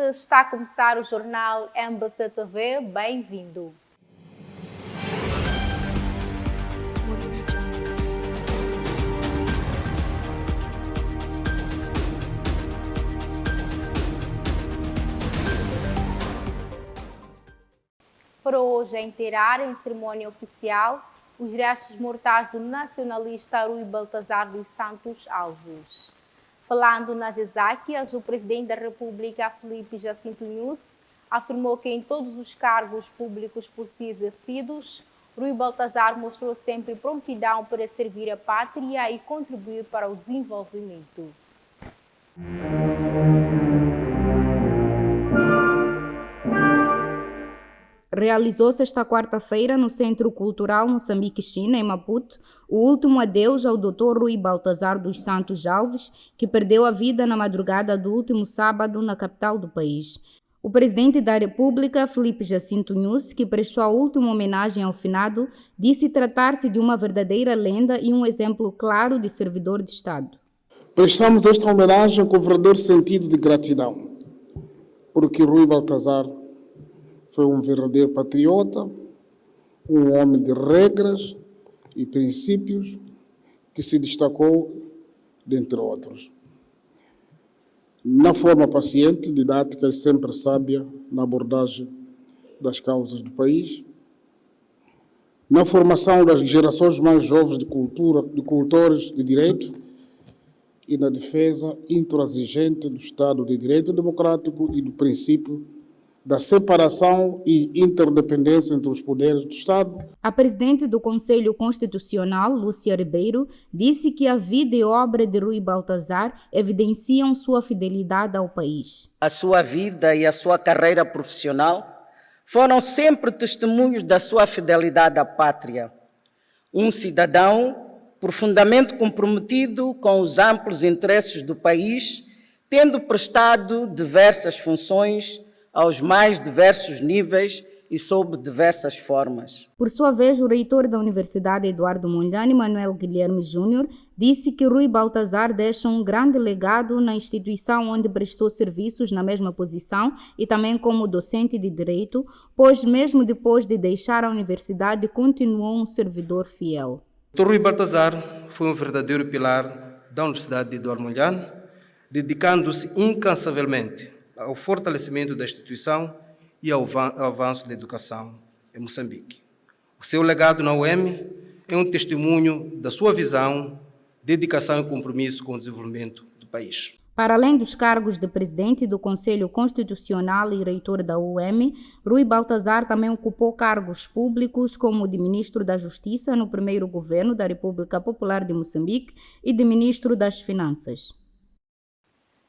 está a começar o jornal MBC TV. Bem-vindo. Para hoje, a inteirar em cerimónia oficial os restos mortais do nacionalista Rui Baltazar dos Santos Alves. Falando nas Ezáquias, o presidente da República, Filipe Jacinto Nunes, afirmou que em todos os cargos públicos por si exercidos, Rui Baltazar mostrou sempre prontidão para servir a pátria e contribuir para o desenvolvimento. Realizou-se esta quarta-feira no Centro Cultural Moçambique-China, em Maputo, o último adeus ao Dr. Rui Baltazar dos Santos Alves, que perdeu a vida na madrugada do último sábado na capital do país. O presidente da República, Filipe Jacinto Nunes, que prestou a última homenagem ao finado, disse tratar-se de uma verdadeira lenda e um exemplo claro de servidor de Estado. Prestamos esta homenagem com verdadeiro sentido de gratidão, porque Rui Baltazar foi um verdadeiro patriota, um homem de regras e princípios que se destacou, dentre outros, na forma paciente, didática e sempre sábia na abordagem das causas do país, na formação das gerações mais jovens de cultores de direito e na defesa intransigente do Estado de Direito Democrático e do princípio da separação e interdependência entre os poderes do Estado. A presidente do Conselho Constitucional, Lúcia Ribeiro, disse que a vida e obra de Rui Baltazar evidenciam sua fidelidade ao país. A sua vida e a sua carreira profissional foram sempre testemunhos da sua fidelidade à pátria. Um cidadão profundamente comprometido com os amplos interesses do país, tendo prestado diversas funções aos mais diversos níveis e sob diversas formas. Por sua vez, o reitor da Universidade Eduardo Mondlane, Manuel Guilherme Júnior, disse que Rui Baltazar deixa um grande legado na instituição onde prestou serviços na mesma posição e também como docente de Direito, pois mesmo depois de deixar a universidade, continuou um servidor fiel. Dr. Rui Baltazar foi um verdadeiro pilar da Universidade de Eduardo Mondlane, dedicando-se incansavelmente ao fortalecimento da instituição e ao avanço da educação em Moçambique. O seu legado na UEM é um testemunho da sua visão, dedicação e compromisso com o desenvolvimento do país. Para além dos cargos de presidente do Conselho Constitucional e reitor da UEM, Rui Baltazar também ocupou cargos públicos como de ministro da Justiça no primeiro governo da República Popular de Moçambique e de ministro das Finanças.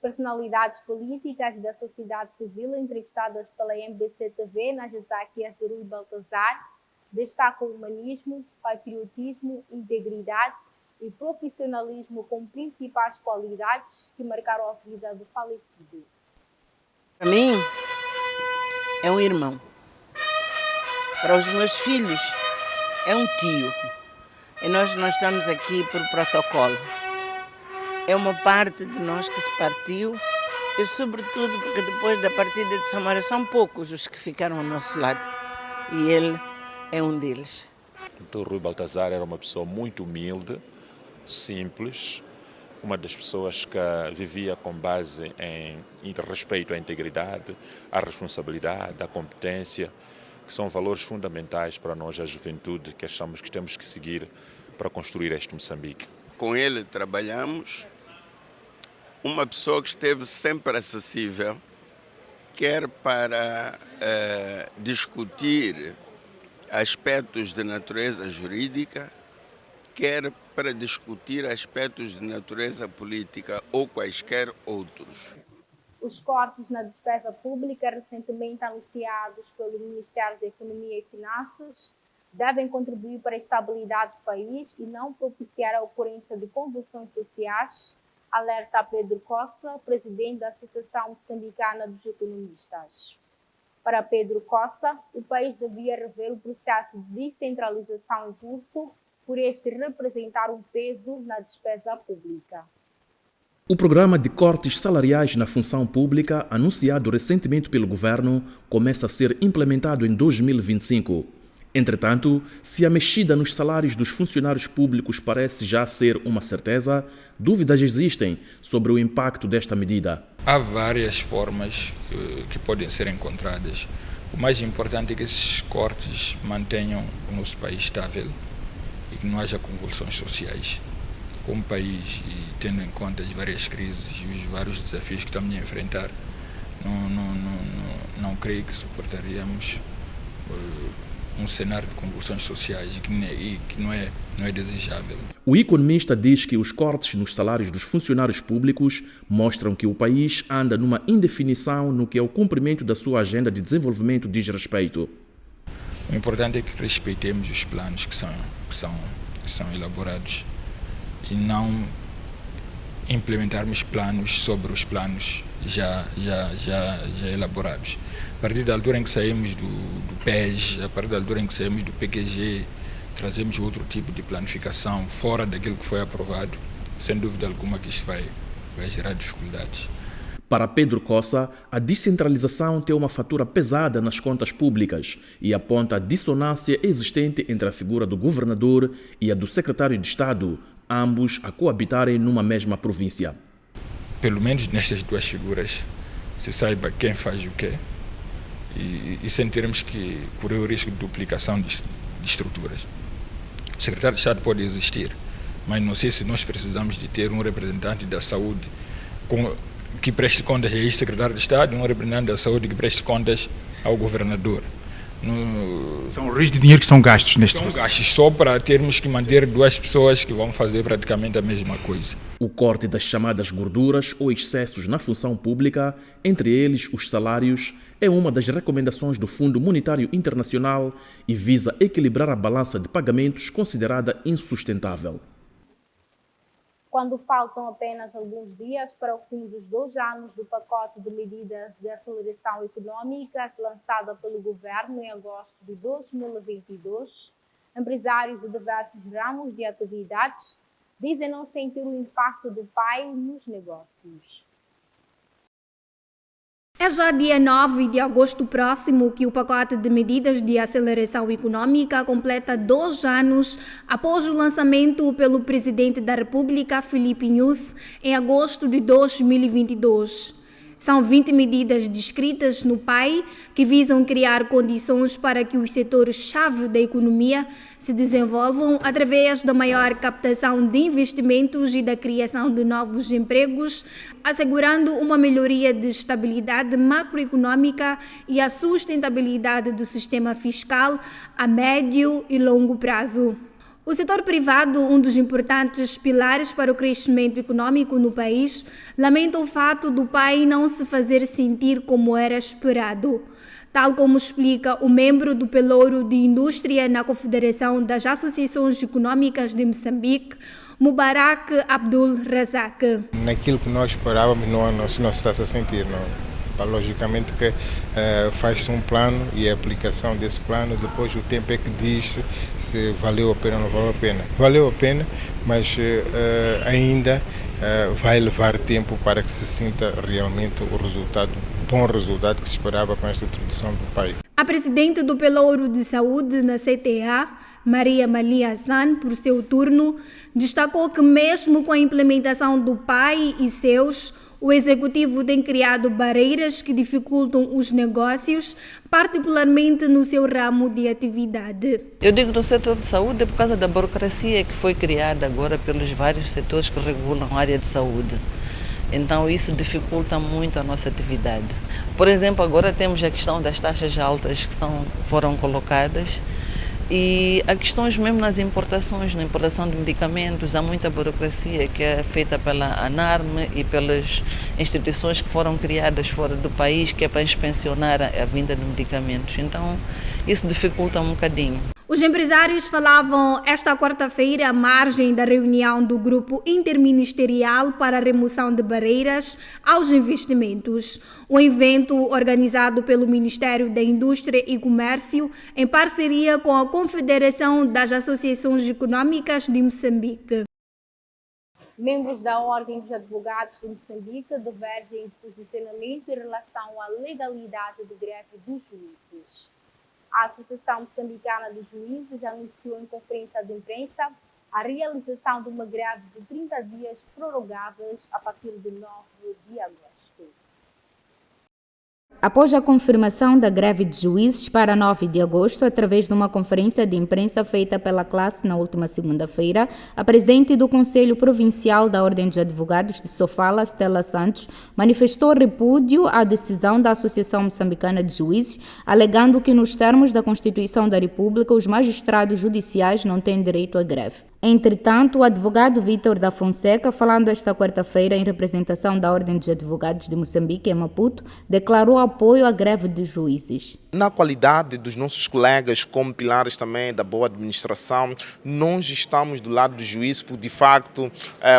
Personalidades políticas da sociedade civil entrevistadas pela MBC TV nas Ezáquias de Rui Baltazar destacam o humanismo, patriotismo, integridade e profissionalismo como principais qualidades que marcaram a vida do falecido. Para mim, é um irmão. Para os meus filhos, é um tio. E nós não estamos aqui por protocolo. É uma parte de nós que se partiu e, sobretudo, porque depois da partida de Samara são poucos os que ficaram ao nosso lado. E ele é um deles. O Dr. Rui Baltazar era uma pessoa muito humilde, simples, uma das pessoas que vivia com base em respeito à integridade, à responsabilidade, à competência, que são valores fundamentais para nós, a juventude, que achamos que temos que seguir para construir este Moçambique. Com ele trabalhamos, uma pessoa que esteve sempre acessível, quer para discutir aspectos de natureza jurídica, quer para discutir aspectos de natureza política ou quaisquer outros. Os cortes na despesa pública recentemente anunciados pelo Ministério da Economia e Finanças devem contribuir para a estabilidade do país e não propiciar a ocorrência de convulsões sociais, alerta Pedro Cossa, presidente da Associação Moçambicana dos Economistas. Para Pedro Cossa, o país devia rever o processo de descentralização em curso, por este representar um peso na despesa pública. O programa de cortes salariais na função pública, anunciado recentemente pelo governo, começa a ser implementado em 2025. Entretanto, se a mexida nos salários dos funcionários públicos parece já ser uma certeza, dúvidas existem sobre o impacto desta medida. Há várias formas que podem ser encontradas. O mais importante é que esses cortes mantenham o nosso país estável e que não haja convulsões sociais. Como país, e tendo em conta as várias crises e os vários desafios que estamos a enfrentar, não creio que suportaríamos um cenário de convulsões sociais e que não é desejável. O economista diz que os cortes nos salários dos funcionários públicos mostram que o país anda numa indefinição no que é o cumprimento da sua agenda de desenvolvimento diz respeito. O importante é que respeitemos os planos que são elaborados e não implementarmos planos sobre os planos já elaborados. A partir da altura em que saímos do PES, a partir da altura em que saímos do PQG, trazemos outro tipo de planificação fora daquilo que foi aprovado, sem dúvida alguma que isso vai gerar dificuldades. Para Pedro Cossa, a descentralização tem uma fatura pesada nas contas públicas e aponta a dissonância existente entre a figura do governador e a do secretário de Estado, ambos a coabitarem numa mesma província. Pelo menos nestas duas figuras, se saiba quem faz o quê e sem termos que correr o risco de duplicação de estruturas. O secretário de Estado pode existir, mas não sei se nós precisamos de ter um representante da saúde que preste contas a esse secretário de Estado e um representante da saúde que preste contas ao governador. São rios de dinheiro que são gastos neste processo. São gastos só para termos que manter duas pessoas que vão fazer praticamente a mesma coisa. O corte das chamadas gorduras ou excessos na função pública, entre eles os salários, é uma das recomendações do Fundo Monetário Internacional e visa equilibrar a balança de pagamentos considerada insustentável. Quando faltam apenas alguns dias para o fim dos 2 anos do pacote de medidas de aceleração econômica lançado pelo governo em agosto de 2022, empresários de diversos ramos de atividades dizem não sentir o impacto do PAI nos negócios. É já dia 9 de agosto próximo que o pacote de medidas de aceleração econômica completa 2 anos após o lançamento pelo presidente da República, Filipe Nyusi, em agosto de 2022. São 20 medidas descritas no PAI que visam criar condições para que os setores-chave da economia se desenvolvam através da maior captação de investimentos e da criação de novos empregos, assegurando uma melhoria de estabilidade macroeconômica e a sustentabilidade do sistema fiscal a médio e longo prazo. O setor privado, um dos importantes pilares para o crescimento econômico no país, lamenta o fato do PAI não se fazer sentir como era esperado. Tal como explica o membro do Pelouro de Indústria na Confederação das Associações Econômicas de Moçambique, Mubarak Abdul Razak. Naquilo que nós esperávamos não se está a sentir, não. Logicamente que faz-se um plano e a aplicação desse plano, depois o tempo é que diz se valeu a pena ou não valeu a pena. Valeu a pena, mas ainda vai levar tempo para que se sinta realmente o resultado, bom resultado que se esperava com esta introdução do PAI. A presidente do Pelouro de Saúde na CTA, Maria Malia Hassan, por seu turno, destacou que mesmo com a implementação do PAI e seus, o Executivo tem criado barreiras que dificultam os negócios, particularmente no seu ramo de atividade. Eu digo no setor de saúde por causa da burocracia que foi criada agora pelos vários setores que regulam a área de saúde. Então isso dificulta muito a nossa atividade. Por exemplo, agora temos a questão das taxas altas que foram colocadas. E há questões mesmo nas importações, na importação de medicamentos, há muita burocracia que é feita pela ANARM e pelas instituições que foram criadas fora do país, que é para inspecionar a vinda de medicamentos. Então, isso dificulta um bocadinho. Os empresários falavam esta quarta-feira à margem da reunião do Grupo Interministerial para a Remoção de Barreiras aos Investimentos, um evento organizado pelo Ministério da Indústria e Comércio em parceria com a Confederação das Associações Econômicas de Moçambique. Membros da Ordem dos Advogados de Moçambique divergem em posicionamento em relação à legalidade da greve dos juízes. A Associação Moçambicana de Juízes anunciou em conferência de imprensa a realização de uma greve de 30 dias prorrogáveis a partir de 9 de agosto. Após a confirmação da greve de juízes para 9 de agosto, através de uma conferência de imprensa feita pela classe na última segunda-feira, a presidente do Conselho Provincial da Ordem de Advogados de Sofala, Stella Santos, manifestou repúdio à decisão da Associação Moçambicana de Juízes, alegando que, nos termos da Constituição da República, os magistrados judiciais não têm direito à greve. Entretanto, o advogado Vítor da Fonseca, falando esta quarta-feira em representação da Ordem dos Advogados de Moçambique em Maputo, declarou apoio à greve dos juízes. Na qualidade dos nossos colegas como pilares também da boa administração, nós estamos do lado do juiz, porque de facto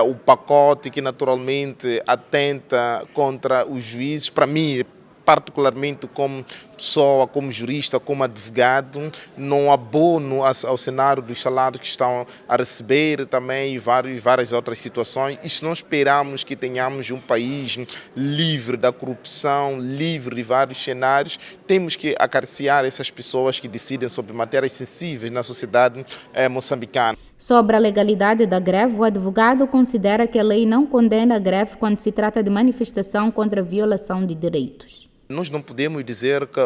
o pacote que naturalmente atenta contra os juízes, para mim, particularmente como pessoa, como jurista, como advogado, não abono ao cenário dos salários que estão a receber também e várias outras situações. E se nós esperamos que tenhamos um país livre da corrupção, livre de vários cenários, temos que acariciar essas pessoas que decidem sobre matérias sensíveis na sociedade moçambicana. Sobre a legalidade da greve, o advogado considera que a lei não condena a greve quando se trata de manifestação contra a violação de direitos. Nós não podemos dizer que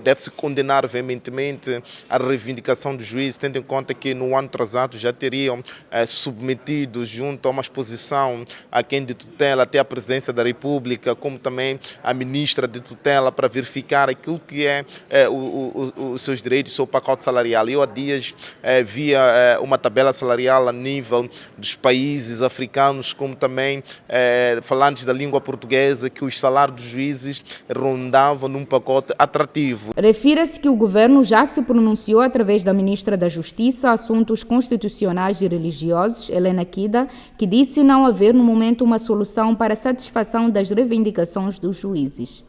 deve-se condenar veementemente a reivindicação do juiz, tendo em conta que no ano atrasado já teriam submetido junto a uma exposição a quem de tutela, até a presidência da República, como também a ministra de tutela, para verificar aquilo que é os seus direitos, o seu pacote salarial. Eu há dias via uma tabela salarial a nível dos países africanos, como também falantes da língua portuguesa, que os salários dos juízes rondavam num pacote atrativo. Refira-se que o governo já se pronunciou através da ministra da Justiça, Assuntos Constitucionais e Religiosos, Helena Kida, que disse não haver no momento uma solução para a satisfação das reivindicações dos juízes.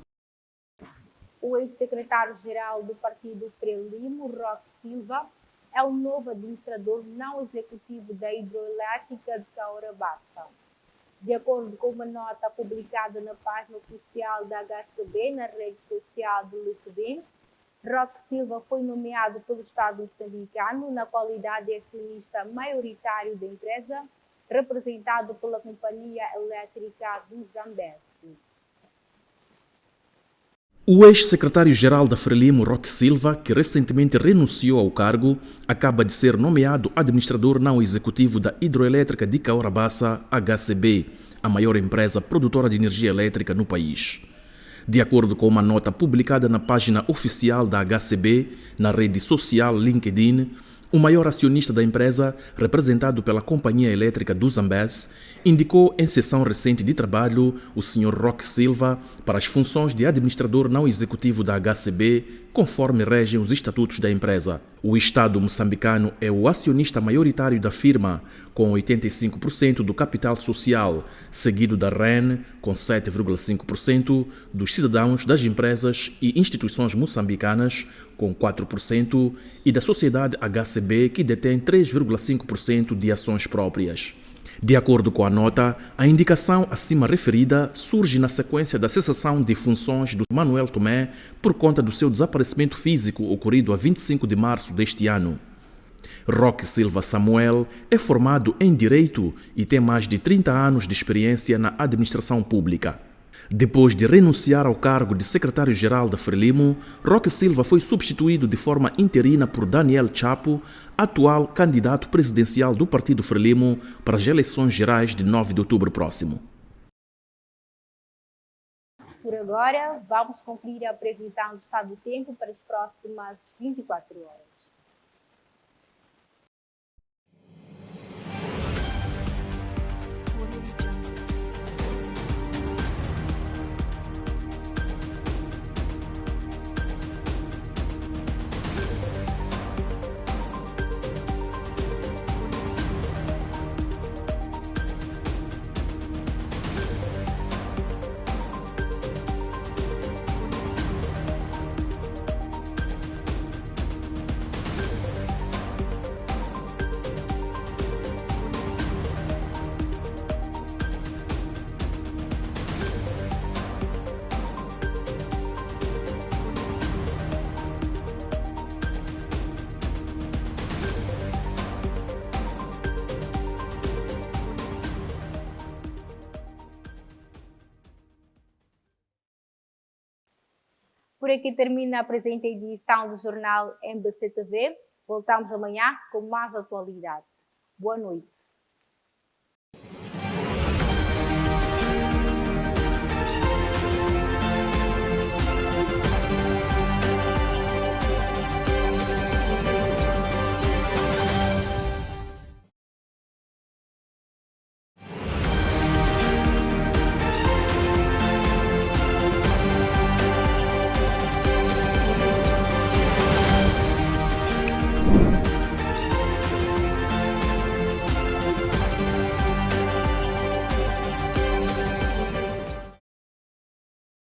O ex-secretário-geral do Partido Frelimo, Roque Silva, é o novo administrador não executivo da hidroelétrica de Caorabassa. De acordo com uma nota publicada na página oficial da HCB na rede social do LinkedIn, Roque Silva foi nomeado pelo Estado moçambicano na qualidade de acionista maioritário da empresa, representado pela Companhia Elétrica do Zambeze. O ex-secretário-geral da Frelimo, Roque Silva, que recentemente renunciou ao cargo, acaba de ser nomeado administrador não executivo da hidroelétrica de Caorabassa, HCB, a maior empresa produtora de energia elétrica no país. De acordo com uma nota publicada na página oficial da HCB, na rede social LinkedIn, o maior acionista da empresa, representado pela Companhia Elétrica do Zambeze, indicou em sessão recente de trabalho o Sr. Roque Silva para as funções de administrador não executivo da HCB, conforme regem os estatutos da empresa. O Estado moçambicano é o acionista maioritário da firma, com 85% do capital social, seguido da REN, com 7,5%, dos cidadãos, das empresas e instituições moçambicanas, com 4%, e da sociedade HCB, que detém 3,5% de ações próprias. De acordo com a nota, a indicação acima referida surge na sequência da cessação de funções do Manuel Tomé por conta do seu desaparecimento físico ocorrido a 25 de março deste ano. Roque Silva Samuel é formado em Direito e tem mais de 30 anos de experiência na administração pública. Depois de renunciar ao cargo de secretário-geral da Frelimo, Roque Silva foi substituído de forma interina por Daniel Chapo, atual candidato presidencial do Partido Frelimo para as eleições gerais de 9 de outubro próximo. Por agora, vamos conferir a previsão do estado do tempo para as próximas 24 horas. Por aqui termina a presente edição do jornal MBC TV. Voltamos amanhã com mais atualidades. Boa noite.